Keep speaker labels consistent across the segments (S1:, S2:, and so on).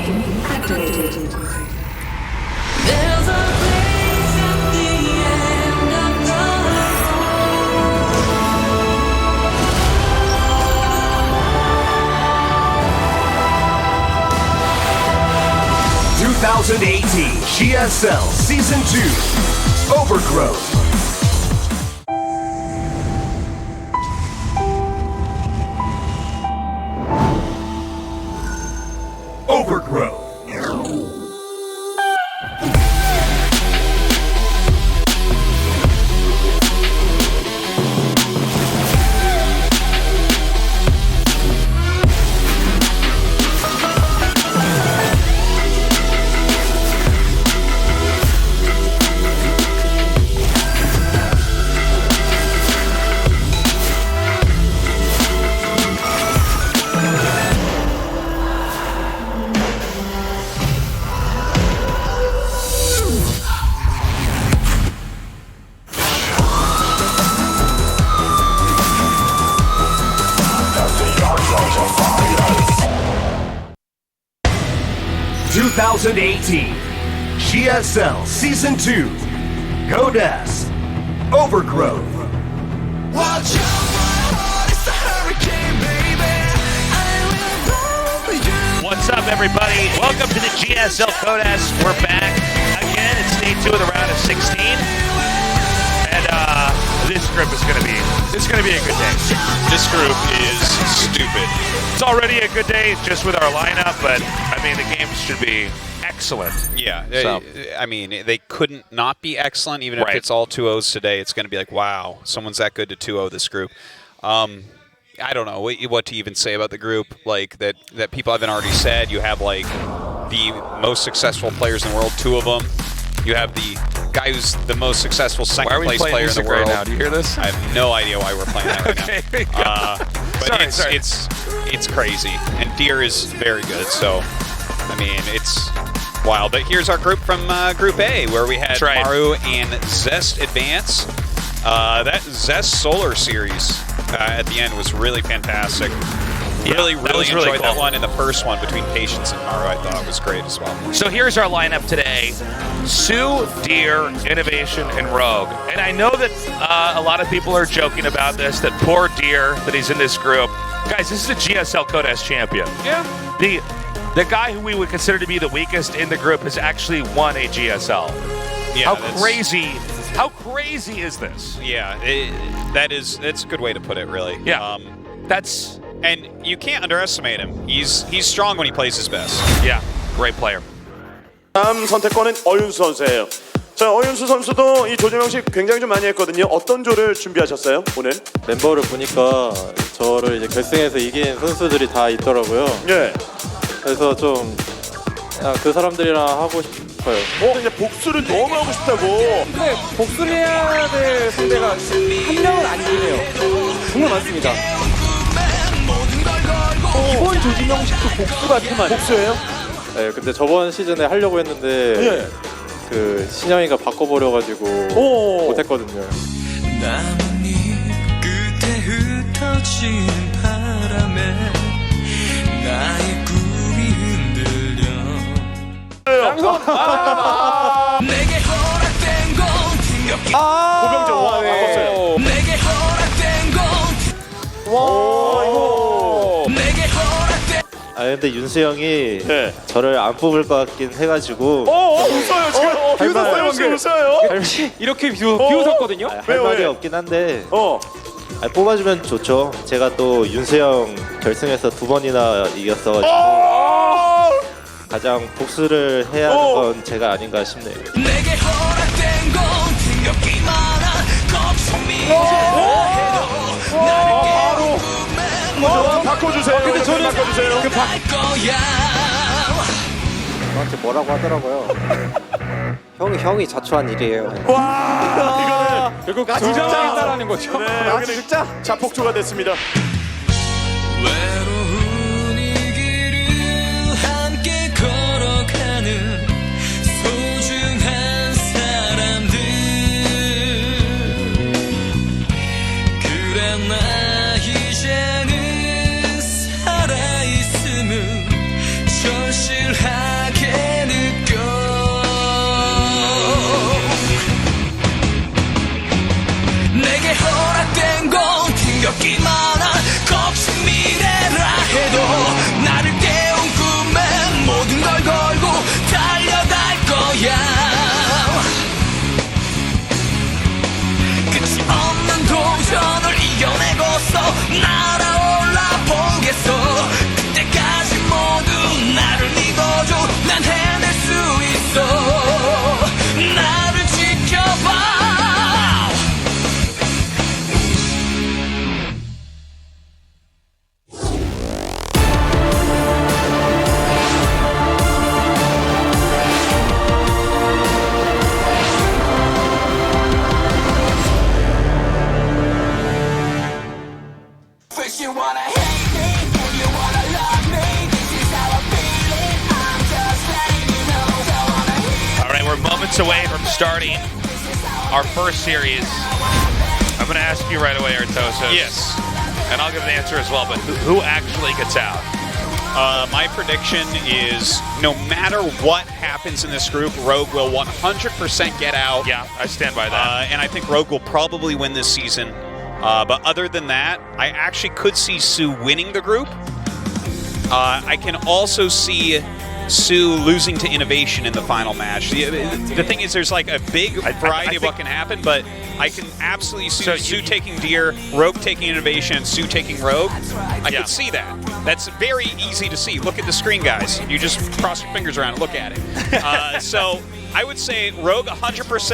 S1: game activated.
S2: There's a place at the end of the
S3: road. 2018 GSL Season 2 Overgrowth. Overgrowth. 2018 GSL Season 2 GoDesk Overgrowth.
S2: Watch out, my heart is a hurricane, baby. I will roll for you.
S4: What's up, everybody? Welcome to the GSL GoDesk. We're back again. It's day 2 of the round of 16, and this group is going to be a good day.
S5: This group is stupid.
S4: It's already a good day just with our lineup, but I mean the games should be excellent.
S5: Yeah,
S4: So-
S5: I mean, they couldn't not be excellent. Even if
S4: Right.
S5: it's all 2-0s today, it's going to be like, wow, someone's that good to 2-0 this group. I don't know what to even say about the group. Like that people haven't already said. You have like the most successful players in the world, 2 of them. You have the guy who's the most successful second place player in the world.
S4: Right now? Do you hear this?
S5: I have no idea why we're playing that right
S4: Okay,
S5: now. But
S4: Sorry.
S5: it's crazy, and Deer is very good. So, I mean, it's wild. But here's our group from Group A, where we had
S4: That's right.
S5: Maru and Zest advance. That Zest Solar series at the end was really fantastic.
S4: Yeah,
S5: Really
S4: that was
S5: enjoyed
S4: really
S5: that
S4: cool.
S5: one, and the first one between Patience and Maru I thought was great as well.
S4: So here's our lineup today: soO, Deer, Innovation, and Rogue. And I know that a lot of people are joking about this, that poor Deer, that he's in this group. Guys, this is a GSL GoDesk champion.
S5: Yeah.
S4: The guy who we would consider to be the weakest in the group has actually won a GSL.
S5: Yeah,
S4: How crazy is this?
S5: Yeah, it's a good way to put it, really.
S4: Yeah.
S5: And you can't underestimate him. He's strong when he plays his best.
S4: Yeah, great player.
S6: 다음 선택권은 어윤수 선수예요. 자, 어윤수 선수도 이 조정 형식 굉장히 좀 많이 했거든요. 어떤 조를 준비하셨어요, 오늘?
S7: 멤버를 보니까 저를 이제 결승에서 이긴 선수들이 다 있더라고요.
S6: 예.
S7: 그래서 좀 그 사람들이랑 하고 싶어요.
S6: 이제 복수를 너무 하고 싶다고.
S8: 근데 복수를 해야 될 상대가 한 명은 아니네요. 정말 많습니다. 이번 조진 형식도 복수가 테마예요.
S6: 복수예요?
S7: 네, 근데 저번 시즌에 하려고 했는데
S6: 예.
S7: 그 신영이가 바꿔버려가지고
S6: 오.
S7: 못했거든요.
S2: 나뭇잎 끝에 흩어진 바람에 나의 꿈이 흔들려 내게 허락된 건 힘겹기
S6: 고병정 와 바꿨어요.
S2: 내게 허락된 건 내게 허락된
S7: 아 근데 윤수 형이
S6: 네.
S7: 저를 안 뽑을 것 같긴 해가지고
S6: 웃어요 지금. 비웃었어요 지금 웃어요.
S8: 이렇게 비웃었거든요.
S7: 할
S6: 왜요,
S7: 말이
S6: 왜?
S7: 없긴 한데 뽑아주면 좋죠. 제가 또 윤수 형 결승에서 2번이나 이겼어가지고 가장 복수를 해야 하는 건 제가 아닌가 싶네요.
S2: 내게 허락된 건 힘겹기만 한 거품이
S6: 바로 바꿔주세요. 근데 저는 바꿔주세요.
S2: 할 거야
S9: 저한테 뭐라고 하더라고요. 형이 자초한 일이에요.
S6: 와
S8: 결국 가지장했다라는 거죠.
S6: 네, 여기는 자폭주가 됐습니다.
S2: 외로운 이 길을 함께 걸어가는 소중한 사람들 그래 나 이제는 살아있음은 절실한 적이 많아 거친 미래라 해도 나를 깨운 꿈에 모든 걸 걸고 달려갈 거야 끝이 없는 도전을 이겨내고서 날아올라 보겠어 그때까지 모두 나를 믿어줘 난 해낼 수 있어 나를 지켜봐 First you wanna hate me, then you wanna love me. This is how I'm feeling, I'm just letting you know. Don't wanna hear
S4: All right, we're moments away from starting our first series. I'm going to ask you right away, Artosis.
S5: Yes.
S4: And I'll give an answer as well, but who actually gets out?
S5: My prediction is no matter what happens in this group, Rogue will 100% get out.
S4: Yeah, I stand by that.
S5: And I think Rogue will probably win this season. But other than that, I actually could see soO winning the group. I can also see soO losing to Innovation in the final match. The thing is, there's like a big variety of what can happen, but I can absolutely see soO taking Deer, Rogue taking Innovation, and soO taking Rogue. I can see that. That's very easy to see. Look at the screen, guys. You just cross your fingers around and look at it. So I would say Rogue 100%,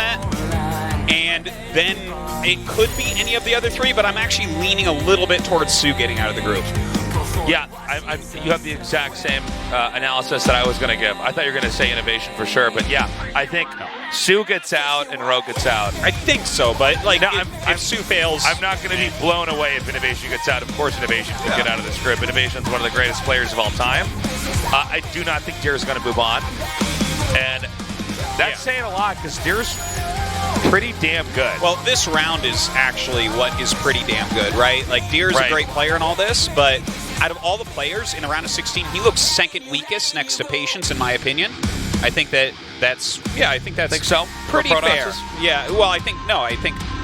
S5: and then it could be any of the other three, but I'm actually leaning a little bit towards soO getting out of the group.
S4: Yeah, you have the exact same analysis that I was going to give. I thought you were going to say Innovation for sure, but yeah, I think soO gets out and Rogue gets out.
S5: I think so, but like
S4: No,
S5: if soO fails,
S4: I'm not going to be blown away if Innovation gets out. Of course, Innovation can get out of this group. Innovation's one of the greatest players of all time. I do not think Deer's going to move on, and that's saying a lot because Deer's pretty damn good.
S5: Well, this round is actually what is pretty damn good, right? Like, Deer's a great player in all this, but out of all the players in a round of 16, he looks second weakest next to Patience, in my opinion. I think that's
S4: so?
S5: pretty
S4: For
S5: fair.
S4: Protox's?
S5: Yeah, well, I think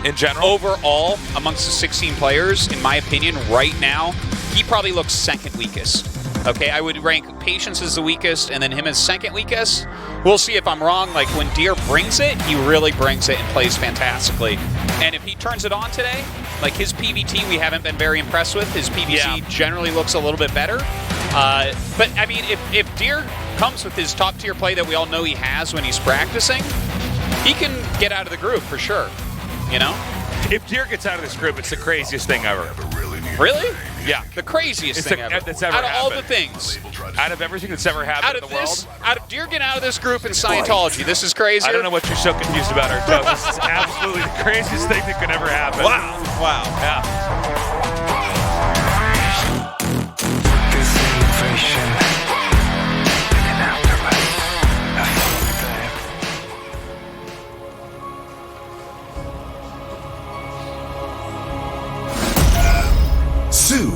S4: In general?
S5: overall, amongst the 16 players, in my opinion, right now, he probably looks second weakest. Okay, I would rank Patience as the weakest, and then him as second weakest. We'll see if I'm wrong. Like, when Deer brings it, he really brings it and plays fantastically. And if he turns it on today, like his PVT we haven't been very impressed with. His PVT generally looks a little bit better. But, I mean, if Deer comes with his top-tier play that we all know he has when he's practicing, he can get out of the group for sure, you know?
S4: If Deer gets out of this group, it's the craziest thing ever.
S5: Really?
S4: Yeah.
S5: The craziest thing ever.
S4: That's ever
S5: out of all the
S4: happened.
S5: things.
S4: Out of everything that's ever happened in the world.
S5: Out of Deer getting out of this group in Scientology, this is crazy.
S4: I don't know what you're so confused about, Arto. This is absolutely the craziest thing that could ever happen.
S5: Wow.
S4: Yeah.
S3: soO,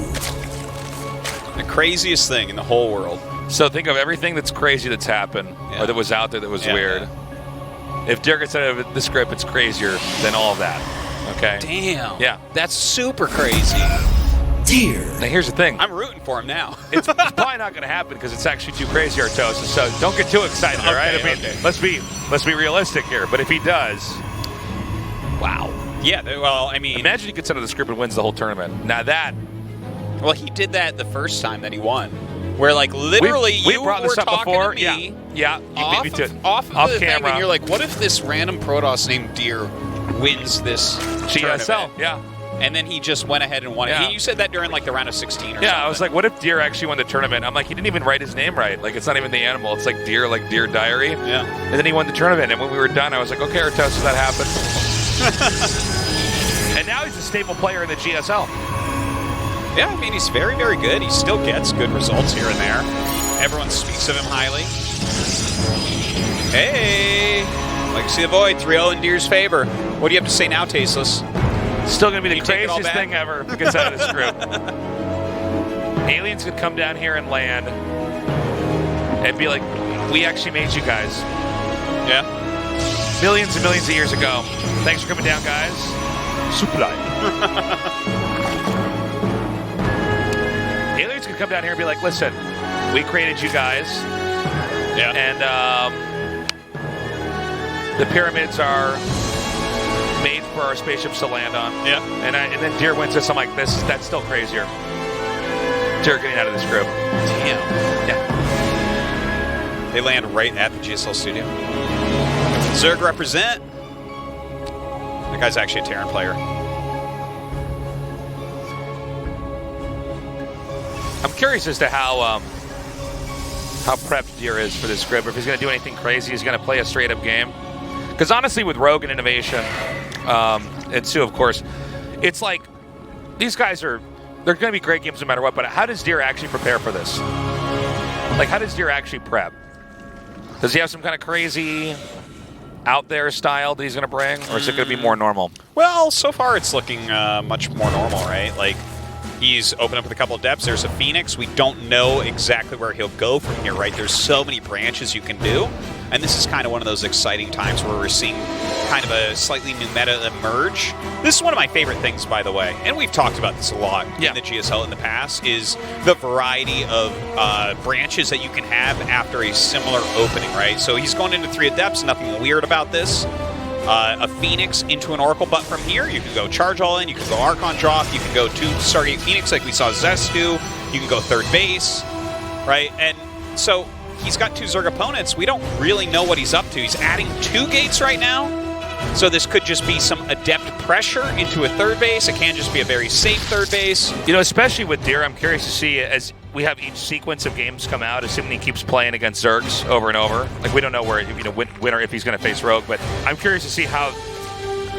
S5: The craziest thing in the whole world.
S4: So think of everything that's crazy that's happened, or that was out there that was weird. If Deer gets out of this group, it's crazier than all of that. Okay?
S5: Damn.
S4: Yeah.
S5: That's super crazy.
S3: Deer,
S4: Now here's the thing.
S5: I'm rooting for him now.
S4: It's probably not going to happen because it's actually too crazy, Artosis. So don't get too excited, all right?
S5: Okay,
S4: I mean,
S5: okay.
S4: let's be realistic here. But if he does, wow.
S5: Yeah, well, I mean...
S4: Imagine he gets out of this group and wins the whole tournament. Now that...
S5: Well, he did that the first time that he won. Where, like, literally
S4: we
S5: you
S4: brought
S5: were
S4: this up
S5: talking
S4: before.
S5: to me
S4: Yeah, you beat me to it.
S5: off
S4: Off
S5: the thing,
S4: camera.
S5: and you're like, what if this random Protoss named Deer wins this
S4: GSL,
S5: tournament?
S4: yeah.
S5: And then he just went ahead and won
S4: Yeah.
S5: it. You said that during, like, the round of 16 or something.
S4: Yeah, I was like, what if Deer actually won the tournament? I'm like, he didn't even write his name right. Like, it's not even the animal. It's like Deer Diary.
S5: Yeah.
S4: And then he won the tournament. And when we were done, I was like, okay, Artosis, that happened. And now he's a staple player in the GSL.
S5: Yeah, I mean, he's very, very good. He still gets good results here and there. Everyone speaks of him highly. Hey! Like to see the boy, 3-0 in Deer's favor. What do you have to say now, Tasteless?
S4: Still going to be the
S5: You take it all
S4: craziest
S5: back?
S4: thing ever if he gets out of this group. Aliens could come down here and land and be like, we actually made you guys.
S5: Yeah.
S4: Millions and millions of years ago. Thanks for coming down, guys. Supply. come down here and be like, listen, we created you guys.
S5: Yeah.
S4: And the pyramids are made for our spaceships to land on.
S5: Yeah.
S4: And then Deer wins this. I'm like, that's still crazier. Deer getting out of this group.
S5: Damn.
S4: Yeah.
S5: They land right at the GSL studio. Zerg represent. That guy's actually a Terran player.
S4: I'm curious as to how prepped Deer is for this group. If he's going to do anything crazy, he's going to play a straight-up game. Because honestly, with Rogue and Innovation, and soO, of course, it's like these guys they're going to be great games no matter what, but how does Deer actually prepare for this? Like, how does Deer actually prep? Does he have some kind of crazy out there style that he's going to bring, or is it going to be more normal?
S5: Well, so far it's looking much more normal, right? Like, he's opened up with a couple of depths. There's a Phoenix. We don't know exactly where he'll go from here, right? There's so many branches you can do. And this is kind of one of those exciting times where we're seeing kind of a slightly new meta emerge. This is one of my favorite things, by the way, and we've talked about this a lot in the GSL in the past, is the variety of branches that you can have after a similar opening, right? So he's going into 3 adepts, nothing weird about this. A Phoenix into an Oracle, but from here you can go Charge All In, you can go Archon Drop, you can go 2 Stargate Phoenix like we saw Zest do, you can go 3rd base, right? And so he's got 2 Zerg opponents. We don't really know what he's up to. He's adding 2 gates right now, so this could just be some adept pressure into a 3rd base. It can just be a very safe 3rd base.
S4: You know, especially with Deer, I'm curious to see as we have each sequence of games come out, assuming he keeps playing against Zergs over and over. Like, we don't know where, when or if he's going to face Rogue, but I'm curious to see how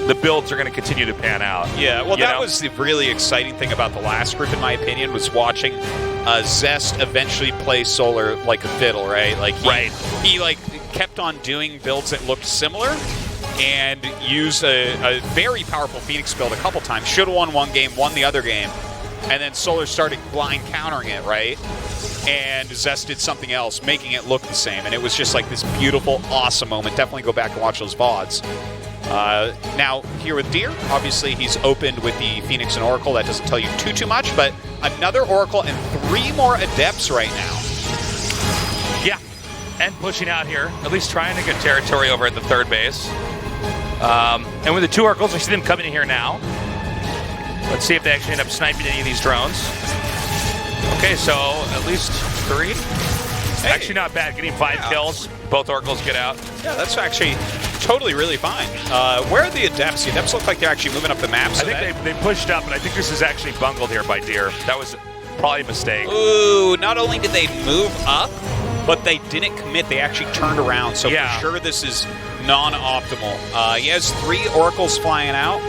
S4: the builds are going to continue to pan out.
S5: Yeah, well, that was the really exciting thing about the last group, in my opinion, was watching Zest eventually play Solar like a fiddle, right? Like, he like kept on doing builds that looked similar and used a very powerful Phoenix build a couple times. Should have won one game, won the other game, and then Solar started blind countering it, right? And Zest did something else, making it look the same. And it was just like this beautiful, awesome moment. Definitely go back and watch those VODs. Now, here with Deer, obviously he's opened with the Phoenix and Oracle. That doesn't tell you too much, but another Oracle and 3 more Adepts right now.
S4: Yeah, and pushing out here, at least trying to get territory over at the 3rd base. And with the 2 Oracles, we see them coming in here now. Let's see if they actually end up sniping any of these drones. Okay, so at least 3. Hey. Actually not bad, getting 5 kills. Both Oracles get out.
S5: Yeah, that's actually totally really fine. Where are the Adepts? The Adepts look like they're actually moving up the map.
S4: I think they pushed up, and I think this is actually bungled here by Deer. That was probably a mistake.
S5: Ooh, not only did they move up, but they didn't commit. They actually turned around. So for sure this is non-optimal. He has 3 Oracles flying out.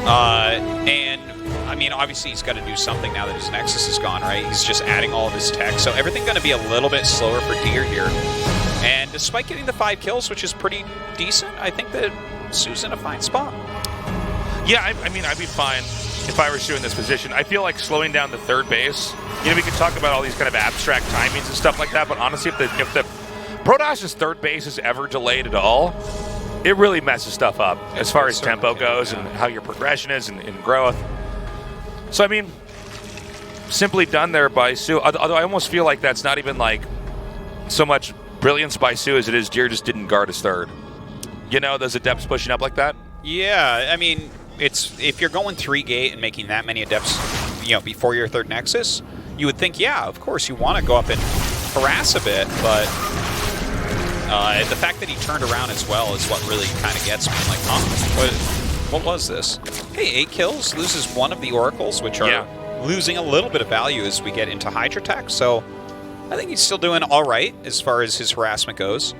S5: And, I mean, obviously he's got to do something now that his Nexus is gone, right? He's just adding all of his tech. So everything going to be a little bit slower for Deer here. And despite getting the 5 kills, which is pretty decent, I think that soO's in a fine spot.
S4: Yeah, I mean, I'd be fine if I were soO in this position. I feel like slowing down the 3rd base, you know, we could talk about all these kind of abstract timings and stuff like that, but honestly, if the Protash's 3rd base is ever delayed at all, it really messes stuff up as far as tempo goes and how your progression is and growth. So, I mean, simply done there by soO, although I almost feel like that's not even like so much brilliance by soO as it is Deer just didn't guard his 3rd. You know, those Adepts pushing up like that?
S5: Yeah, I mean, it's if you're going 3 gate and making that many Adepts, you know, before your 3rd Nexus, you would think, yeah, of course, you want to go up and harass a bit, but the fact that he turned around as well is what really kind of gets me. I'm like, huh? What was this? Hey, 8 kills, loses 1 of the Oracles, which are losing a little bit of value as we get into Hydra Tech, so I think he's still doing all right as far as his harassment goes.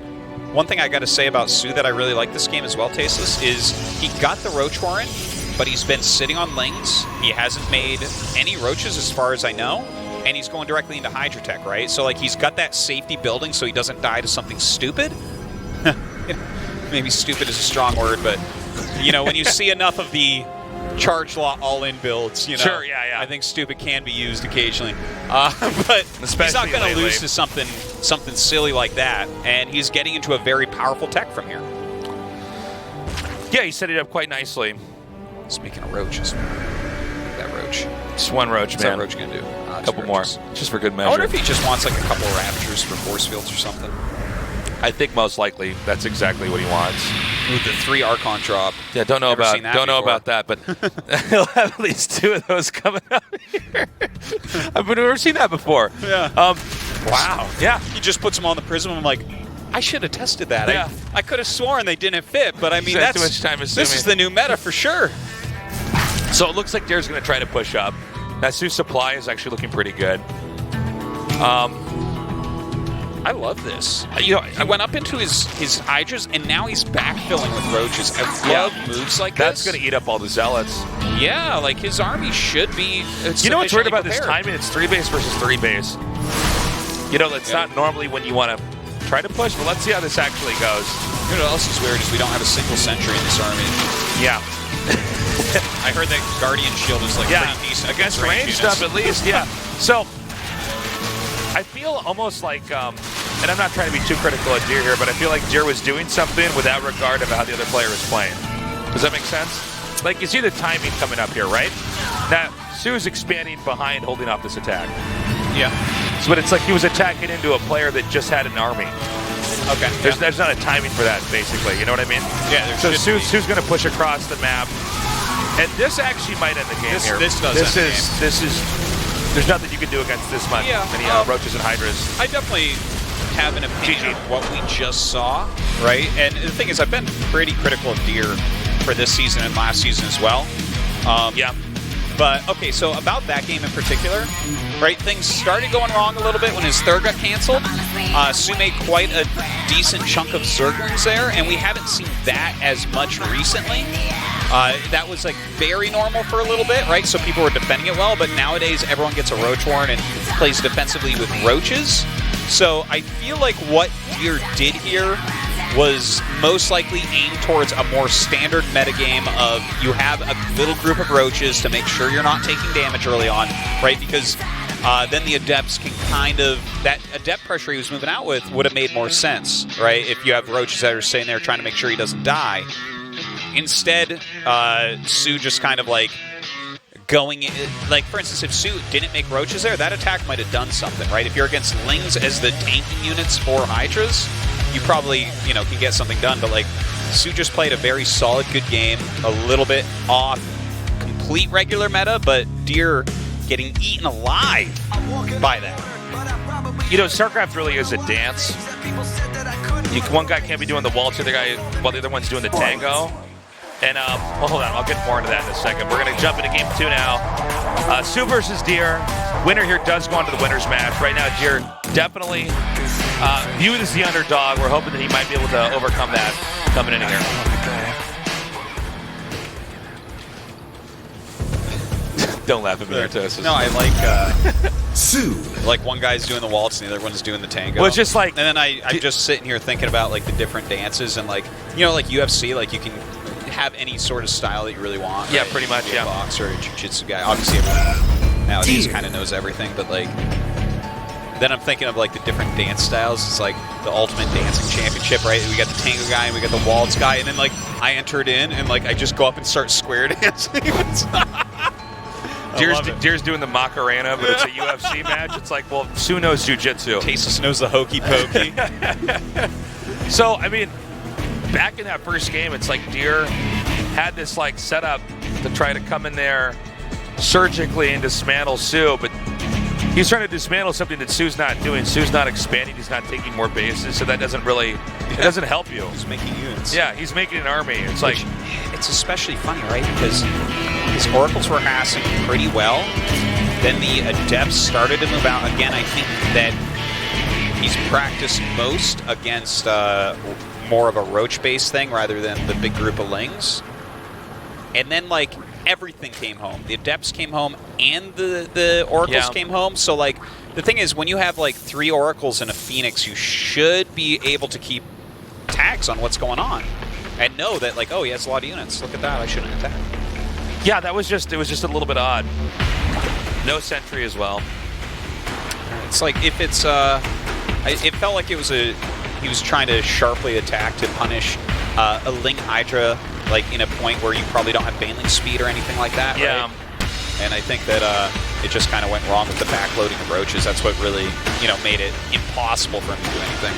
S5: One thing I got to say about soO that I really like this game as well, Tasteless, is he got the Roach Warren, but he's been sitting on lanes. He hasn't made any Roaches as far as I know, and he's going directly into Hydra Tech, right? So, like, he's got that safety building so he doesn't die to something stupid. Maybe stupid is a strong word, but, you know, when you see enough of the charge law all-in builds, you know,
S4: sure, yeah.
S5: I think stupid can be used occasionally. But
S4: especially
S5: he's not going to lose
S4: lately.
S5: to something silly like that, and he's getting into a very powerful tech from here.
S4: Yeah, he set it up quite nicely.
S5: Speaking of roaches, that roach.
S4: Just one roach,
S5: What's
S4: man.
S5: that roach gonna do?
S4: A couple more, just for good measure.
S5: I wonder if he just wants like a couple of raptors for force fields or something.
S4: I think most likely that's exactly what he wants.
S5: With the 3 Archon drop.
S4: Yeah, don't know
S5: Never
S4: about
S5: seen that before.
S4: that, but he'll have at least 2 of those coming out here. I've never seen that before.
S5: Yeah.
S4: Wow. Yeah.
S5: He just puts them on the prism. I'm like, I should have tested that.
S4: Yeah.
S5: I could have sworn they didn't fit, but I mean,
S4: Spent
S5: that's
S4: too much time
S5: this
S4: assuming.
S5: is the new meta for sure.
S4: So it looks like Deer's going to try to push up. That Su's supply is actually looking pretty good.
S5: I love this. You know, he went up into his Hydras, and now he's backfilling with roaches. I love moves like
S4: That's
S5: this.
S4: going to eat up all the zealots.
S5: Yeah, like his army should be.
S4: You know what's weird about this
S5: prepared.
S4: timing? It's 3 base versus 3 base. You know, that's not normally when you want to try to push, but let's see how this actually goes.
S5: You know what else is weird is we don't have a single sentry in this army.
S4: Yeah.
S5: I heard that Guardian Shield is like pretty decent
S4: against
S5: range
S4: ranged
S5: units.
S4: stuff at least. Yeah. So I feel almost like, and I'm not trying to be too critical of Deer here, but I feel like Deer was doing something without regard of how the other player is playing. Does that make sense? Like you see the timing coming up here, right? Now Su's expanding behind, holding off this attack.
S5: Yeah.
S4: So, but it's like he was attacking into a player that just had an army.
S5: Okay.
S4: There's not a timing for that, basically. You know what I mean?
S5: Yeah.
S4: So Su's going to push across the map, and this actually might end the game here.
S5: This does end the game.
S4: This is. There's nothing you can do against this much. Many roaches and hydras.
S5: I definitely have an opinion of what we just saw, right? And the thing is, I've been pretty critical of Deer for this season and last season as well.
S4: Yeah.
S5: But, okay, so about that game in particular, right, things started going wrong a little bit when his third got canceled. Su made quite a decent chunk of Zerglings there, and we haven't seen that as much recently. That was, like, very normal for a little bit, right? So people were defending it well, but nowadays everyone gets a Roach Warren and plays defensively with Roaches. So I feel like what Deer did here was most likely aimed towards a more standard metagame of you have a little group of roaches to make sure you're not taking damage early on, right? Because then the Adepts can kind of, that Adept pressure he was moving out with would have made more sense, right? If you have roaches that are sitting there trying to make sure he doesn't die. Instead, Su just kind of like going in, like for instance, if Su didn't make roaches there, that attack might have done something, right? If you're against Lings as the tanking units for Hydras, you probably, you know, can get something done. But like, Su just played a very solid, good game, a little bit off complete regular meta, but Deer getting eaten alive by that.
S4: You know, StarCraft really is a dance. One guy can't be doing the waltz, the other guy, while the other one's doing the tango. And, well, hold on, I'll get more into that in a second. We're going to jump into game 2 now. Su versus Deer. Winner here does go on to the winner's match. Right now, Deer definitely viewed as the underdog. We're hoping that he might be able to overcome that coming in here. Don't laugh at me, Artosis.
S5: No, I like
S3: Su.
S5: like one guy's doing the waltz and the other one's doing the tango.
S4: Well, it's just like,
S5: and then I'm just sitting here thinking about like the different dances and like, you know, like UFC, like you can have any sort of style that you really want.
S4: Yeah,
S5: right?
S4: pretty much,
S5: You can be
S4: yeah.
S5: a boxer, a jiu-jitsu guy. Obviously, everyone nowadays kind of knows everything, but like, then I'm thinking of like the different dance styles. It's like the Ultimate Dancing Championship, right? We got the tango guy and we got the waltz guy, and then like I entered in and like I just go up and start square dancing.
S4: Deer's doing the Macarena, but it's a UFC match. It's like, well, Su knows jiu-jitsu.
S5: Tasteless knows the hokey pokey.
S4: So, I mean, back in that first game, it's like Deer had this like setup to try to come in there surgically and dismantle Su, but he's trying to dismantle something that Su's not doing. Su's not expanding. He's not taking more bases, so that doesn't really, it doesn't help you.
S5: He's making units.
S4: Yeah, he's making an army. It's like,
S5: it's especially funny, right? Because his oracles were harassing pretty well. Then the Adepts started to move out. Again, I think that he's practiced most against more of a roach-based thing rather than the big group of Lings. And then, like, everything came home. The Adepts came home and the Oracles came home. So, like, the thing is, when you have, like, 3 Oracles and a Phoenix, you should be able to keep tabs on what's going on. And know that, like, oh, he has a lot of units. Look at that. I shouldn't attack.
S4: yeah, it was just a little bit odd. No sentry as well.
S5: It's like, if it's, it felt like it was he was trying to sharply attack to punish a Ling Hydra, like, in a point where you probably don't have Baneling speed or anything like that,
S4: Yeah.
S5: right? And I think that it just kind of went wrong with the backloading of roaches. That's what really, made it impossible for him to do anything.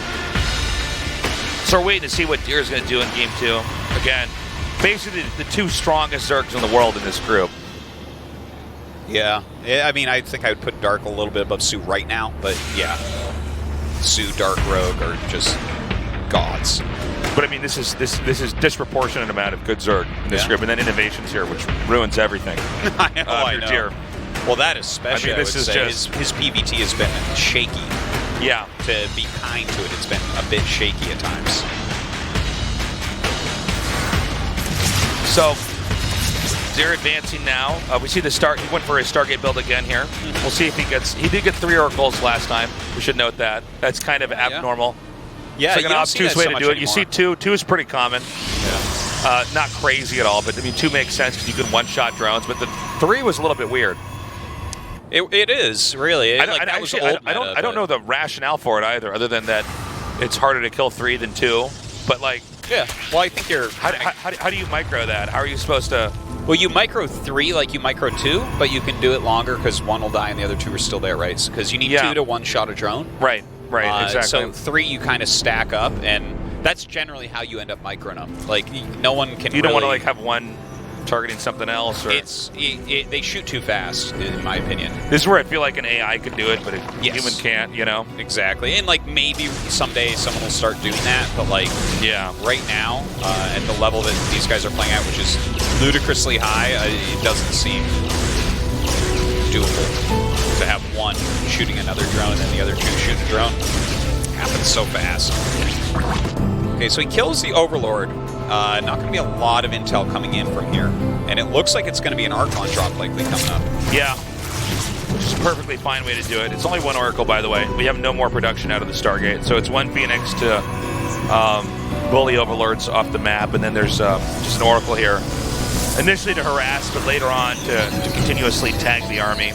S4: So we're waiting to see what Deer is going to do in Game 2. Again, basically the two strongest Zergs in the world in this group.
S5: Yeah, I mean, I think I would put Dark a little bit above soO right now, but yeah, soO, Dark, Rogue are just gods.
S4: But I mean, this is disproportionate amount of good Zerg in this group, and then innovations here, which ruins everything.
S5: I know.
S4: Deer.
S5: Well, that especially. I mean, this is just his PVT has been shaky.
S4: Yeah.
S5: To be kind to it, it's been a bit shaky at times.
S4: So, Deer advancing now. We see the start. He went for his Stargate build again here. We'll see if he gets. He did get 3 oracles last time. We should note that. That's kind of abnormal.
S5: Yeah,
S4: it's like
S5: you
S4: an
S5: don't see
S4: obtuse
S5: that
S4: way
S5: so
S4: to
S5: much
S4: do it.
S5: anymore.
S4: You see 2. 2 is pretty common.
S5: Yeah.
S4: Not crazy at all, but I mean 2 makes sense because you can one-shot drones. But the 3 was a little bit weird.
S5: It is really.
S4: I don't know the rationale for it either, other than that it's harder to kill 3 than 2. But like,
S5: yeah. Well, I think you're.
S4: How do you micro that? How are you supposed to?
S5: Well, you micro 3 like you micro 2, but you can do it longer because 1 will die and the other 2 are still there, right? Because you need 2 to one-shot a drone.
S4: Right. Exactly.
S5: So 3 you kind of stack up, and that's generally how you end up microing them. Like no one can.
S4: You don't
S5: really,
S4: want to like have one targeting something else, or
S5: they shoot too fast, in my opinion.
S4: This is where I feel like an AI could do it, but a human can't.
S5: Exactly, and like maybe someday someone will start doing that, but like right now at the level that these guys are playing at, which is ludicrously high, it doesn't seem doable to have one shooting another drone and then the other 2 shoot the drone. It happens so fast. Okay, so he kills the Overlord. Not going to be a lot of intel coming in from here. And it looks like it's going to be an Archon drop likely coming up.
S4: Yeah, which is a perfectly fine way to do it. It's only 1 Oracle, by the way. We have no more production out of the Stargate. So it's 1 Phoenix to bully Overlords off the map, and then there's just an Oracle here. Initially to harass, but later on to continuously tag the army.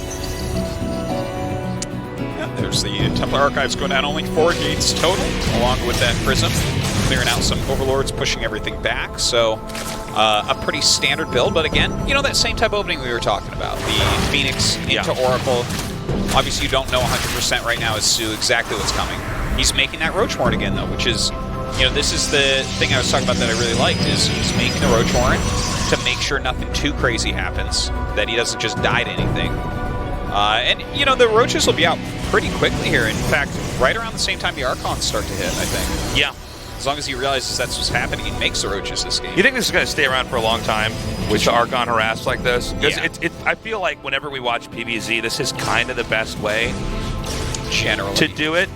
S5: There's the Templar Archives going down, only 4 gates total, along with that Prism. Clearing out some Overlords, pushing everything back. So a pretty standard build, but again, that same type of opening we were talking about. The Phoenix into Oracle. Obviously you don't know 100% right now as soO exactly what's coming. He's making that Roach Warren again though, which is, this is the thing I was talking about that I really liked, is he's making the Roach Warren to make sure nothing too crazy happens, that he doesn't just die to anything. And, the Roaches will be out pretty quickly here. In fact, right around the same time the Archons start to hit, I think.
S4: Yeah.
S5: As long as he realizes that's what's happening, he makes the Roaches this game.
S4: You think this is going to stay around for a long time with the Archon harass like this? Because I feel like whenever we watch PvZ, this is kind of the best way
S5: generally
S4: to do it.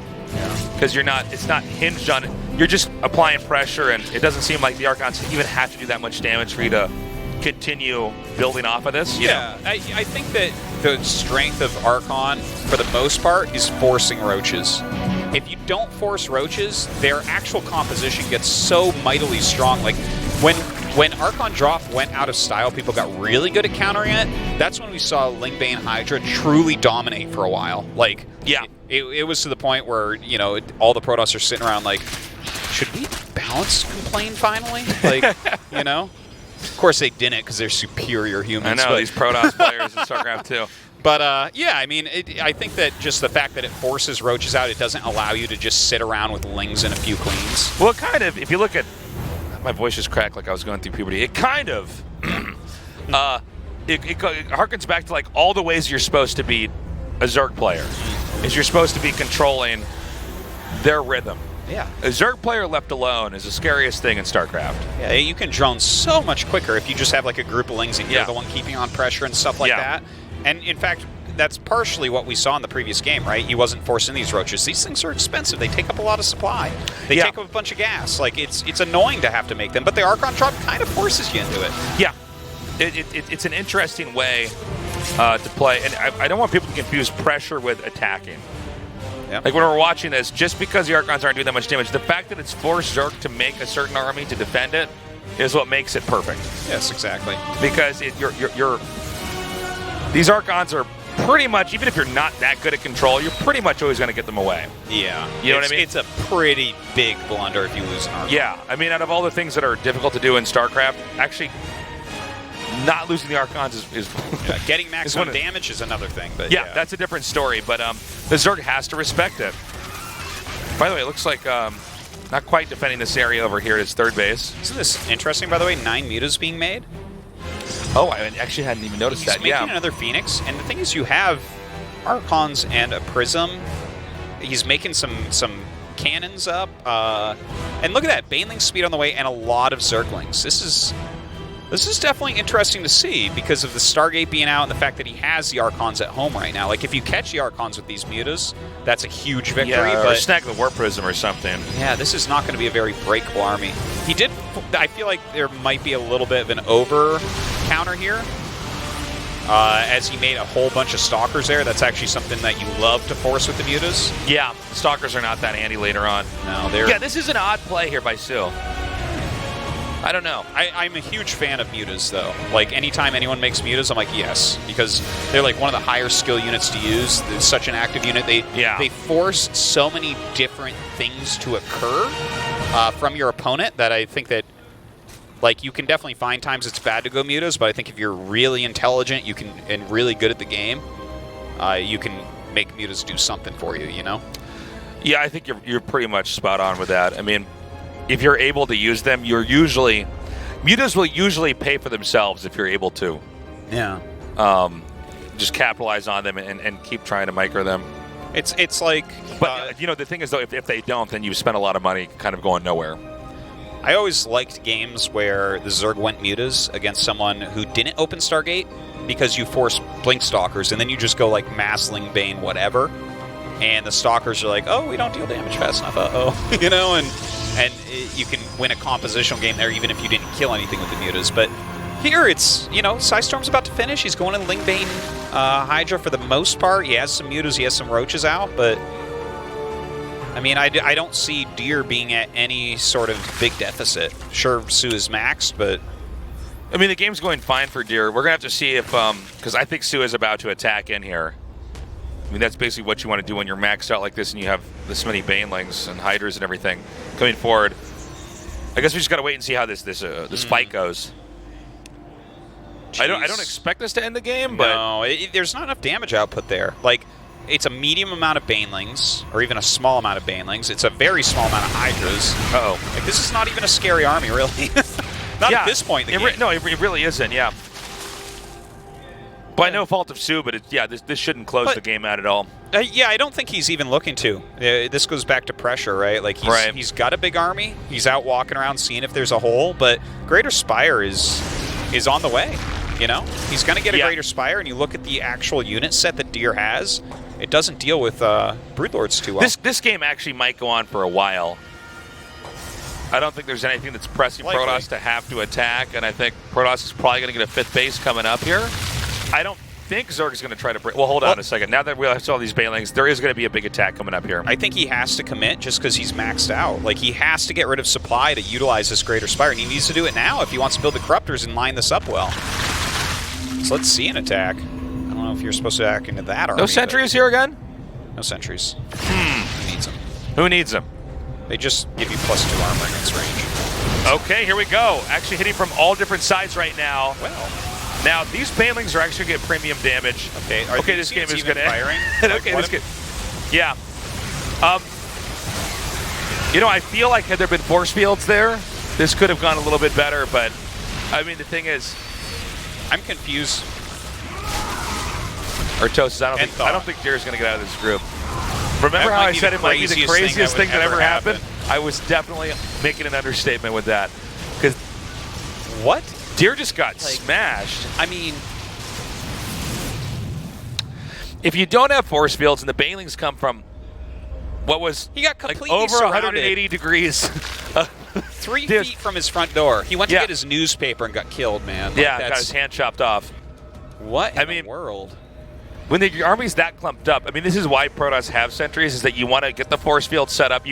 S4: Because it's not hinged on it. You're just applying pressure, and it doesn't seem like the Archons even have to do that much damage for you to continue building off of this.
S5: I think that the strength of Archon, for the most part, is forcing Roaches. If you don't force Roaches, their actual composition gets so mightily strong. Like, when Archon Drop went out of style, people got really good at countering it. That's when we saw Lingbane Hydra truly dominate for a while. Like, it was to the point where, all the Protoss are sitting around like, should we balance complain finally? Like, Of course they didn't because they're superior humans.
S4: I know, these Protoss players in StarCraft 2.
S5: But, I mean, I think that just the fact that it forces Roaches out, it doesn't allow you to just sit around with Lings and a few Queens.
S4: Well, kind of, if you look at... My voice just cracked like I was going through puberty. It kind of... it harkens back to, like, all the ways you're supposed to beat a Zerg player. Is you're supposed to be controlling their rhythm.
S5: Yeah.
S4: A Zerg player left alone is the scariest thing in StarCraft.
S5: Yeah, you can drone so much quicker if you just have, like, a group of Lings and you're the one keeping on pressure and stuff like that. And, in fact, that's partially what we saw in the previous game, right? He wasn't forcing these Roaches. These things are expensive. They take up a lot of supply. They take up a bunch of gas. Like, it's annoying to have to make them, but the Archon Drop kind of forces you into it.
S4: Yeah. It's an interesting way to play, and I don't want people to confuse pressure with attacking. Yep. Like when we're watching this, just because the Archons aren't doing that much damage, the fact that it's forced Zerg to make a certain army to defend it is what makes it perfect.
S5: Yes, exactly.
S4: Because these Archons are pretty much, even if you're not that good at control, you're pretty much always going to get them away.
S5: Yeah.
S4: You know what I mean?
S5: It's a pretty big blunder if you lose an Archon.
S4: Yeah. I mean, out of all the things that are difficult to do in StarCraft, actually, not losing the Archons is
S5: Getting
S4: is
S5: maximum
S4: one of-
S5: damage is another thing, but
S4: yeah, that's a different story. But the Zerg has to respect it. By the way, it looks like not quite defending this area over here at his third base.
S5: Isn't this interesting, by the way? 9 mutas being made.
S4: Oh, I actually hadn't even noticed
S5: He's
S4: that.
S5: making
S4: Yeah.
S5: another Phoenix, and the thing is, you have Archons and a Prism. He's making some cannons up, and look at that Baneling speed on the way, and a lot of Zerglings. This is definitely interesting to see because of the Stargate being out and the fact that he has the Archons at home right now. Like, if you catch the Archons with these mutas, that's a huge victory.
S4: Yeah, or
S5: but
S4: snag the Warp Prism or something.
S5: yeah, this is not going to be a very breakable army. He did. I feel like there might be a little bit of an over counter here, as he made a whole bunch of Stalkers there. That's actually something that you love to force with the mutas.
S4: Yeah, Stalkers are not that handy later on.
S5: No, they're.
S4: Yeah, this is an odd play here by soO. I don't know.
S5: I'm a huge fan of mutas, though. Like, anytime anyone makes mutas, I'm like, yes, because they're like one of the higher skill units to use. They're such an active unit. They force so many different things to occur from your opponent that I think that, like, you can definitely find times it's bad to go mutas, but I think if you're really intelligent, you can and really good at the game, you can make mutas do something for you. You know?
S4: Yeah, I think you're pretty much spot on with that. I mean, if you're able to use them, mutas will usually pay for themselves if you're able to.
S5: Yeah.
S4: Just capitalize on them and keep trying to micro them.
S5: It's like,
S4: but you know, the thing is though, if they don't, then you've spent a lot of money kind of going nowhere.
S5: I always liked games where the Zerg went mutas against someone who didn't open Stargate because you force Blink Stalkers and then you just go like Massling, Bane, whatever, and the Stalkers are like, oh, we don't deal damage fast enough, uh-oh, you know, and you can win a compositional game there even if you didn't kill anything with the mutas. But here it's, you know, Psystorm's about to finish. He's going to Lingbane Hydra for the most part. He has some mutas, he has some roaches out, but I mean, I don't see Deer being at any sort of big deficit. Sure, soO is maxed, but
S4: I mean, the game's going fine for Deer. We're going to have to see if, because I think soO is about to attack in here. I mean, that's basically what you want to do when you're maxed out like this and you have this many Banelings and Hydras and everything coming forward. I guess we just got to wait and see how this fight goes. I don't expect this to end the game, but
S5: no, there's not enough damage output there. Like, it's a medium amount of Banelings, or even a small amount of Banelings. It's a very small amount of Hydras.
S4: Uh-oh.
S5: Like, this is not even a scary army, really. Not at this point in the game.
S4: No, it really isn't, yeah. By no fault of soO, but this shouldn't close the game out at all.
S5: Yeah, I don't think he's even looking to. This goes back to pressure, right? Like, he's got a big army. He's out walking around seeing if there's a hole, but Greater Spire is on the way, you know? He's going to get a Greater Spire, and you look at the actual unit set that Deer has, it doesn't deal with Broodlords too well.
S4: This game actually might go on for a while. I don't think there's anything that's pressing Protoss to have to attack, and I think Protoss is probably going to get a 5th base coming up here. I don't think Zerg is going to try to break. Well, hold on a second. Now that we have all these Banelings, there is going to be a big attack coming up here.
S5: I think he has to commit just because he's maxed out. Like, he has to get rid of supply to utilize this Greater Spire, and he needs to do it now if he wants to build the Corruptors and line this up well. So let's see an attack. I don't know if you're supposed to act into that army.
S4: No sentries here again?
S5: No sentries. Who needs them?
S4: Who needs them?
S5: They just give you +2 armor against range.
S4: Okay, here we go. Actually hitting from all different sides right now.
S5: Well.
S4: Now, these Banelings are actually going to get premium damage.
S5: Okay,
S4: this game is going to
S5: firing.
S4: Okay, this game. Yeah. You know, I feel like had there been force fields there, this could have gone a little bit better, but I mean, the thing is,
S5: I'm confused.
S4: Artosis, I don't think Deer's going to get out of this group. Remember how I said it might be the craziest thing that ever happened? I was definitely making an understatement with that. Because
S5: what?
S4: Deer just got smashed.
S5: I mean,
S4: if you don't have force fields and the Banelings come from what was
S5: he got completely
S4: over
S5: surrounded.
S4: 180 degrees.
S5: 3 feet from his front door. He went to get his newspaper and got killed, man. Like,
S4: yeah, got his hand chopped off.
S5: What in the world?
S4: When your army's that clumped up, I mean, this is why Protoss have sentries, is that you want to get the force field set up.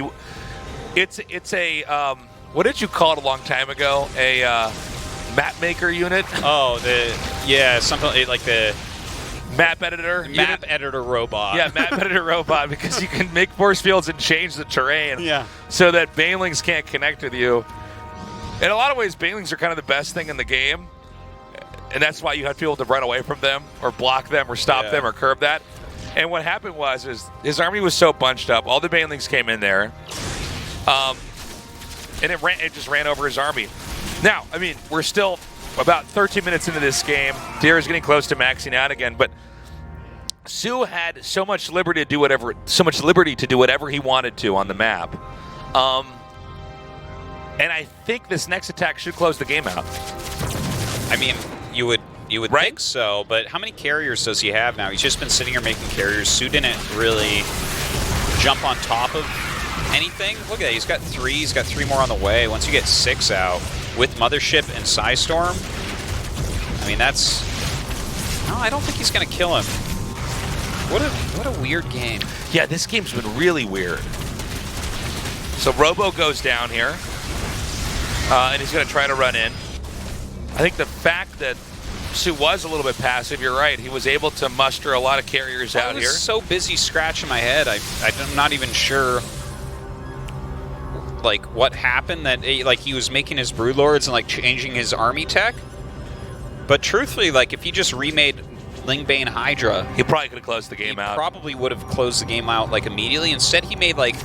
S4: It's a what did you call it a long time ago? A map maker unit.
S5: Oh, something like the
S4: map editor.
S5: Map editor robot.
S4: Yeah, map editor robot, because you can make force fields and change the terrain.
S5: Yeah.
S4: So that Banelings can't connect with you. In a lot of ways, Banelings are kind of the best thing in the game. and that's why you have to be able to run away from them or block them or stop them or curb that. And what happened was his army was so bunched up, all the banelings came in there, and it just ran over his army. Now, I mean, we're still about 13 minutes into this game. Deer is getting close to maxing out again, but soO had so much liberty to do whatever he wanted to on the map. And I think this next attack should close the game out.
S5: I mean, you would
S4: Right?
S5: think so, but how many carriers does he have now? He's just been sitting here making carriers. soO didn't really jump on top of anything. Look at that. He's got 3. He's got 3 more on the way. Once you get 6 out with Mothership and Psystorm, I mean, that's... No, I don't think he's going to kill him. What a weird game.
S4: Yeah, this game's been really weird. So Robo goes down here, and he's going to try to run in. I think the fact that soO was a little bit passive, you're right. He was able to muster a lot of carriers out here.
S5: I was so busy scratching my head, I'm not even sure like what happened. That like he was making his Broodlords and like changing his army tech. But truthfully, like if he just remade Lingbane Hydra,
S4: He probably could have closed the game out.
S5: probably would have closed the game out like immediately. Instead, he made like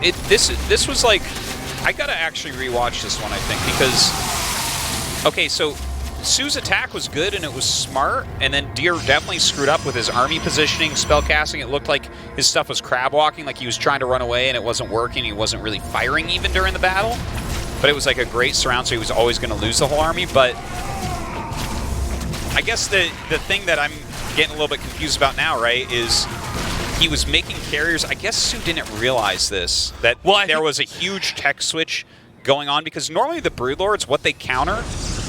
S5: it. This was like I gotta actually rewatch this one, I think, because okay, so soO's attack was good and it was smart, and then Deer definitely screwed up with his army positioning, spellcasting. It looked like his stuff was crab walking, like he was trying to run away and it wasn't working. He wasn't really firing even during the battle, but it was like a great surround, so he was always going to lose the whole army. But I guess the thing that I'm getting a little bit confused about now, right, is he was making carriers. I guess soO didn't realize this, that there was a huge tech switch going on, because normally the Broodlords, what they counter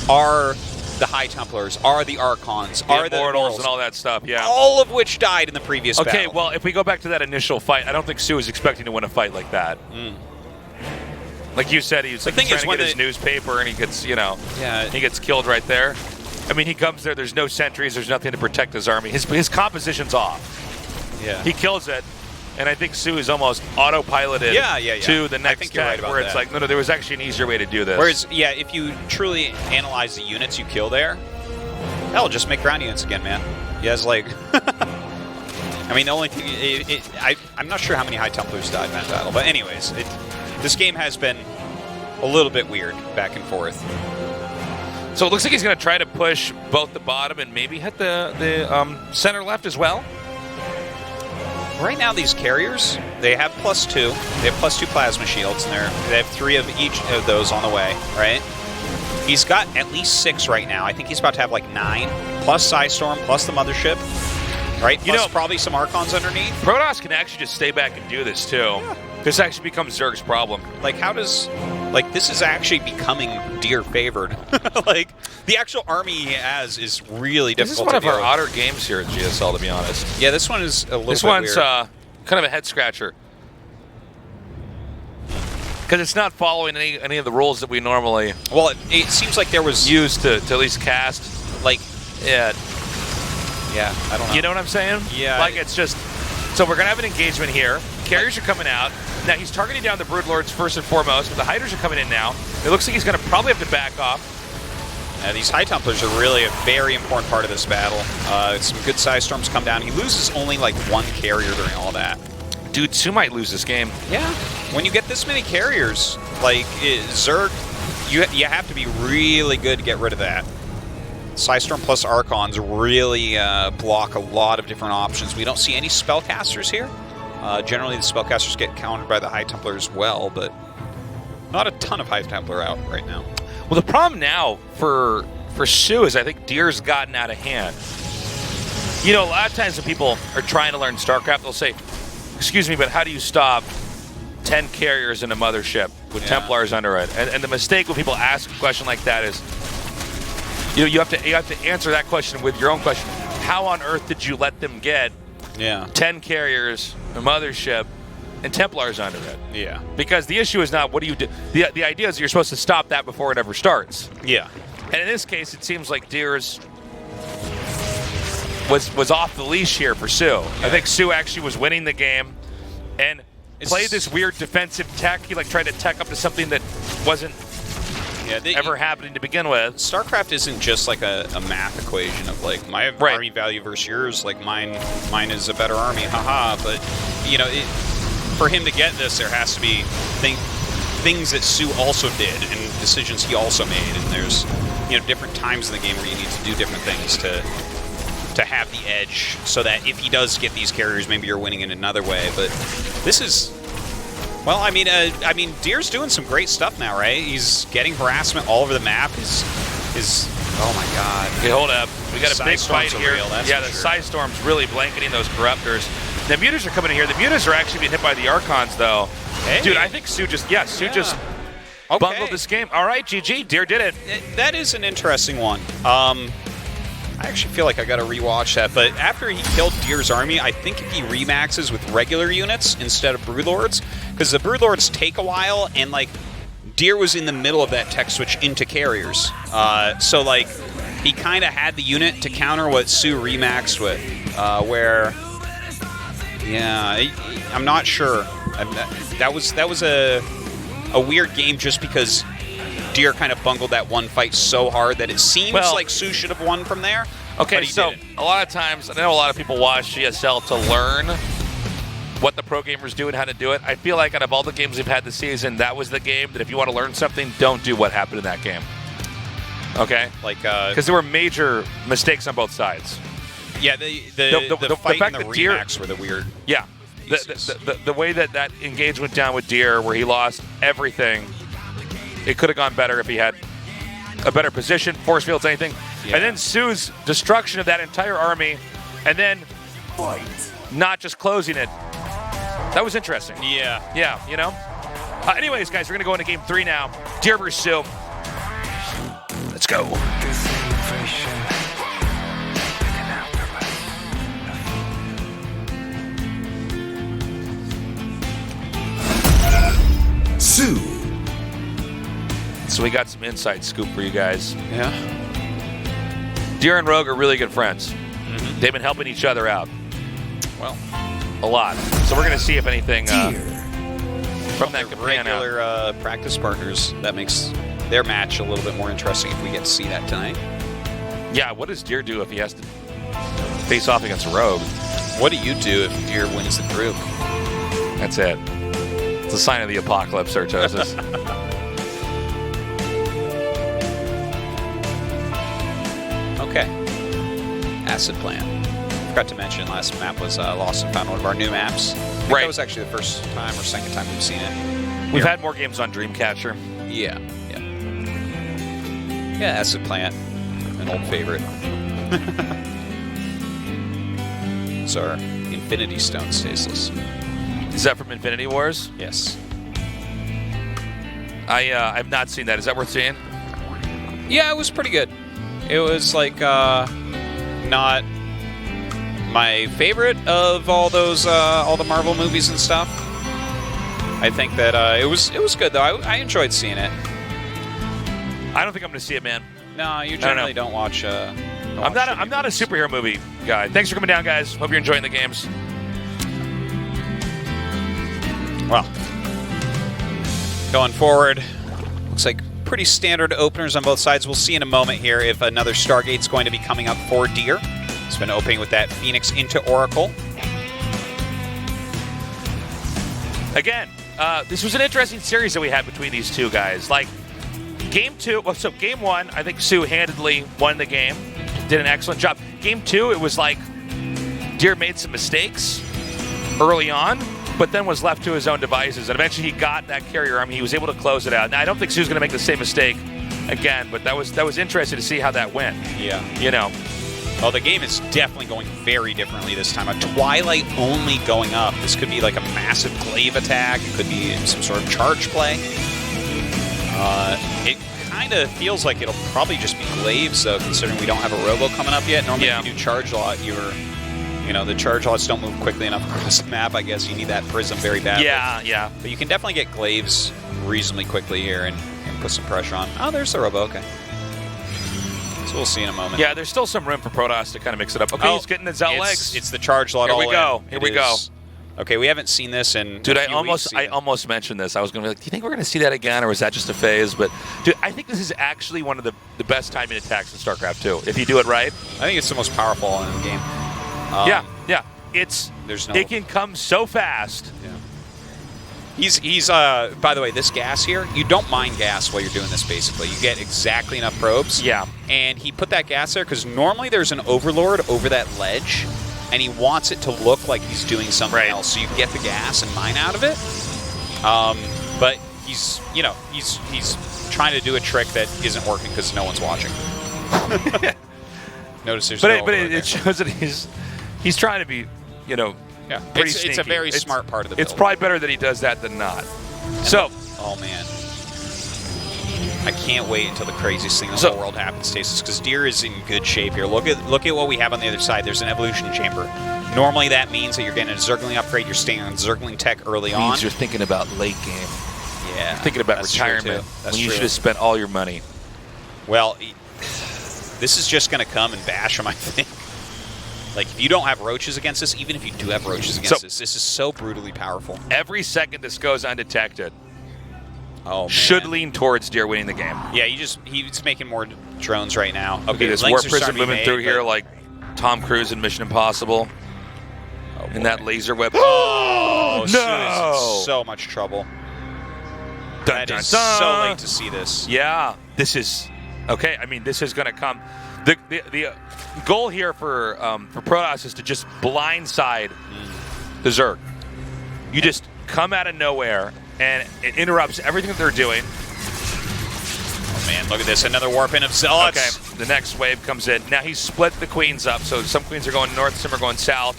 S5: are the High Templars, are the Archons, are the
S4: Immortals and all that stuff, yeah.
S5: all of which died in the previous battle.
S4: Okay, well, if we go back to that initial fight, I don't think soO was expecting to win a fight like that. Like you said, he was like, trying to get his newspaper, and he gets, he gets killed right there. I mean, he comes there, there's no sentries, there's nothing to protect his army. His composition's off.
S5: Yeah.
S4: He kills it, and I think soO is almost autopiloted to the next tag, where it's like, no, there was actually an easier way to do this.
S5: Whereas, yeah, if you truly analyze the units you kill there, hell, just make ground units again, man. He has, like... I mean, the only thing... I'm not sure how many High Templars died in that battle, but anyways, this game has been a little bit weird back and forth.
S4: So it looks like he's going to try to push both the bottom and maybe hit the center left as well.
S5: Right now, these carriers, they have +2. They have +2 plasma shields, and they have 3 of each of those on the way, right? He's got at least 6 right now. I think he's about to have like 9, plus Psystorm, plus the Mothership, right? Plus probably some Archons underneath.
S4: Protoss can actually just stay back and do this too. Yeah. This actually becomes Zerg's problem.
S5: Like, how does... Like, this is actually becoming Deer favored. Like, the actual army he has is really difficult to deal with.
S4: This is one of our odder games here at GSL, to be honest.
S5: Yeah, this one is a little bit weird.
S4: This one's kind of a head-scratcher. Because it's not following any of the rules that we normally...
S5: Well, it seems like there was...
S4: Used to at least cast.
S5: Like...
S4: Yeah,
S5: I don't know.
S4: You know what I'm saying?
S5: Yeah.
S4: Like, it's just... So we're going to have an engagement here. Carriers are coming out. Now, he's targeting down the Broodlords first and foremost, but the Hydras are coming in now. It looks like he's going to probably have to back off.
S5: Yeah, these High Templars are really a very important part of this battle. Some good Psystorms come down. He loses only like 1 carrier during all that.
S4: Dude, soO might lose this game.
S5: Yeah. When you get this many carriers, like Zerg, you have to be really good to get rid of that. Psystorm plus Archons really block a lot of different options. We don't see any spellcasters here. Generally, the spellcasters get countered by the High Templar as well, but not a ton of High Templar out right now.
S4: Well, the problem now for soO is I think Deer's gotten out of hand. You know, a lot of times when people are trying to learn StarCraft, they'll say, excuse me, but how do you stop 10 carriers in a mothership with Templars under it? And the mistake when people ask a question like that is, you have to answer that question with your own question. How on earth did you let them get 10 carriers, a mothership, and Templars under it?
S5: Yeah. Because
S4: the issue is not what do you do. The idea is you're supposed to stop that before it ever starts.
S5: Yeah.
S4: And in this case, it seems like Deer's was off the leash here for soO. Yeah. I think soO actually was winning the game and played this weird defensive tech. He like tried to tech up to something that wasn't ever happening to begin with.
S5: StarCraft isn't just like a math equation of like my army value versus yours. Like mine is a better army, haha. But you know, for him to get this, there has to be things that soO also did and decisions he also made. And there's different times in the game where you need to do different things to have the edge, so that if he does get these carriers, maybe you're winning in another way. But this is. Well, I mean, Deer's doing some great stuff now, right? He's getting harassment all over the map. Oh my God!
S4: Okay, hold up. We got a big fight
S5: Storms are
S4: here.
S5: real, that's
S4: yeah,
S5: for
S4: the
S5: sure.
S4: Psy Storm's really blanketing those Corruptors. The Mutas are coming in here. The Mutas are actually being hit by the Archons, though.
S5: Hey.
S4: Dude, I think soO just just
S5: Okay.
S4: bungled this game. All right, GG. Deer did it.
S5: That is an interesting one. I actually feel like I got to rewatch that. But after he killed Deer's army, I think if he remaxes with regular units instead of Broodlords, because the Broodlords take a while, and like Deer was in the middle of that tech switch into carriers, so like he kind of had the unit to counter what soO remaxed with. I'm not sure. That was a weird game just because Deer kind of bungled that one fight so hard that it seems like soO should have won from there.
S4: Okay,
S5: but he
S4: so
S5: didn't.
S4: a lot of times, I know a lot of people watch GSL to learn what the pro gamers do and how to do it. I feel like out of all the games we've had this season, that was the game that if you want to learn something, don't do what happened in that game. Okay?
S5: Like,
S4: because there were major mistakes on both sides.
S5: yeah, the fight
S4: fact
S5: and the
S4: that Deer-
S5: remax were the weird.
S4: Yeah.
S5: pieces.
S4: The way that engagement went down with Deer, where he lost everything, it could have gone better if he had a better position, force fields, anything.
S5: Yeah.
S4: And then soO's destruction of that entire army, and then not just closing it. That was interesting.
S5: Yeah.
S4: Yeah, you know? Anyways, guys, we're going to go into game 3 now. Deer versus soO. Let's go.
S3: soO,
S4: So we got some inside scoop for you guys.
S5: Yeah.
S4: Deer and Rogue are really good friends. They've been helping each other out
S5: Well,
S4: a lot. So we're going to see if anything
S3: Deer,
S4: from that can pan out.
S5: regular practice partners. That makes their match a little bit more interesting if we get to see that tonight.
S4: Yeah, what does Deer do if he has to face off against a Rogue?
S5: What do you do if Deer wins the group?
S4: That's it. It's a sign of the apocalypse, Artosis.
S5: Okay. Acid Plant. Forgot to mention last map was Lost and Found, one of our new maps. I think
S4: Right.
S5: That was actually the first time or second time we've seen it.
S4: We've had more games on Dreamcatcher.
S5: Yeah. Yeah, Acid Plant, an old favorite. It's our Infinity Stone stasis.
S4: Is that from Infinity Wars?
S5: Yes.
S4: I've not seen that. Is that worth seeing?
S5: Yeah, it was pretty good. It was like not my favorite of all those all the Marvel movies and stuff. I think that it was good though. I enjoyed seeing it.
S4: I don't think I'm going to see it, man.
S5: No, you
S4: know.
S5: generally don't watch.
S4: I'm not a superhero movie guy. Thanks for coming down, guys. Hope you're enjoying the games.
S5: Well, going forward, looks like pretty standard openers on both sides. We'll see in a moment here if another Stargate's going to be coming up for Deer. It's been opening with that Phoenix into Oracle.
S4: Again, this was an interesting series that we had between these two guys. Like, game 2, well, so game 1, I think soO handedly won the game. Did an excellent job. Game 2, it was like Deer made some mistakes early on, but then was left to his own devices. And eventually he got that carrier army. He was able to close it out. Now, I don't think soO's going to make the same mistake again, but that was interesting to see how that went.
S5: Yeah.
S4: You know.
S5: Well, the game is definitely going very differently this time. A Twilight only going up. This could be like a massive glaive attack. It could be some sort of charge play. It kind of feels like it'll probably just be glaives, though, considering we don't have a robo coming up yet. Normally, if you do charge lot, the charge lots don't move quickly enough across the map. I guess you need that prism very badly.
S4: Yeah.
S5: But you can definitely get glaives reasonably quickly here and put some pressure on. Oh, there's the robo. Okay. So we'll see in a moment.
S4: Yeah, there's still some room for Protoss to kind of mix it up. Okay, he's getting the Zell legs.
S5: It's the charge lot.
S4: Here we
S5: all
S4: go.
S5: in.
S4: Here
S5: It
S4: we go.
S5: is Okay, we haven't seen this in
S4: Dude,
S5: a
S4: I
S5: few weeks even.
S4: almost mentioned this. I was going to be like, do you think we're going to see that again, or was that just a phase? But, dude, I think this is actually one of the best timing attacks in StarCraft 2, if you do it right.
S5: I think it's the most powerful one in the game.
S4: Yeah. It can come so fast.
S5: He's by the way, this gas here, you don't mind gas while you're doing this, basically. You get exactly enough probes.
S4: Yeah.
S5: And he put that gas there because normally there's an overlord over that ledge, and he wants it to look like he's doing something else. So you get the gas and mine out of it. But he's trying to do a trick that isn't working because no one's watching. Notice there's no overlord
S4: it shows that he's trying to be,
S5: yeah,
S4: pretty
S5: it's
S4: sneaky.
S5: a very smart part of the build.
S4: It's probably better that he does that than not. So,
S5: oh man, I can't wait until the craziest thing in the whole world happens, Stasis, because Deer is in good shape here. Look at what we have on the other side. There's an evolution chamber. Normally that means that you're getting a Zergling upgrade. You're staying on Zergling tech early on.
S4: means you're thinking about late game.
S5: Yeah,
S4: You're thinking about
S5: that's true,
S4: retirement
S5: too.
S4: when
S5: That's
S4: you
S5: true.
S4: should have spent all your money.
S5: Well, this is just going to come and bash him, I think. Like, if you don't have roaches against this, even if you do have roaches against this is so brutally powerful.
S4: Every second this goes undetected
S5: should
S4: lean towards Deer winning the game.
S5: Yeah, he's making more drones right now.
S4: Okay,
S5: Okay,
S4: this
S5: links
S4: warp
S5: are
S4: prison
S5: starting to be
S4: moving
S5: made,
S4: through here
S5: but-
S4: like Tom Cruise in Mission Impossible. And that laser whip.
S5: Oh,
S4: no!
S5: Sue is in so much trouble.
S4: Dun,
S5: That is
S4: dun.
S5: so late to see this.
S4: Yeah, this is okay. I mean, this is going to come. The goal here for Protoss is to just blindside the Zerg. You just come out of nowhere, and it interrupts everything that they're doing.
S5: Oh man, look at this! Another warp in of Zealots.
S4: Okay, the next wave comes in. Now he's split the queens up, so some queens are going north, some are going south.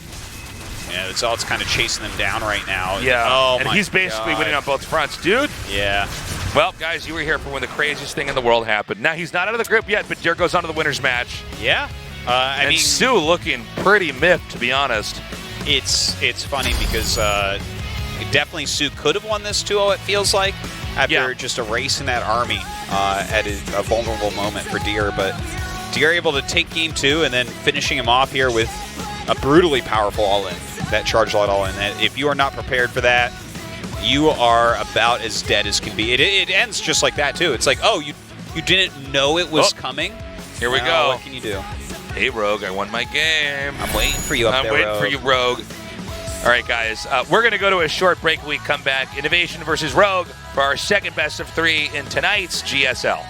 S5: Yeah, the Zealots kind of chasing them down right now.
S4: Yeah,
S5: Oh
S4: and
S5: my
S4: he's basically
S5: God.
S4: winning on both fronts, dude.
S5: Yeah.
S4: Well, guys, you were here for when the craziest thing in the world happened. Now, he's not out of the group yet, but Deer goes on to the winner's match.
S5: Yeah. I mean,
S4: Sue looking pretty miffed, to be honest.
S5: it's funny because definitely Sue could have won this 2-0, it feels like, after just erasing that army at a vulnerable moment for Deer. But Deer able to take game 2 and then finishing him off here with a brutally powerful all-in, that charge lot all-in. If you are not prepared for that, you are about as dead as can be. It ends just like that, too. It's like, oh, you didn't know it was coming?
S4: Here we
S5: Now,
S4: go.
S5: What can you do?
S4: Hey, Rogue, I won my game.
S5: I'm waiting for you up there,
S4: I'm waiting
S5: Rogue.
S4: for you, Rogue. All right, guys, we're going to go to a short break when we come back. Innovation versus Rogue for our second best of 3 in tonight's GSL.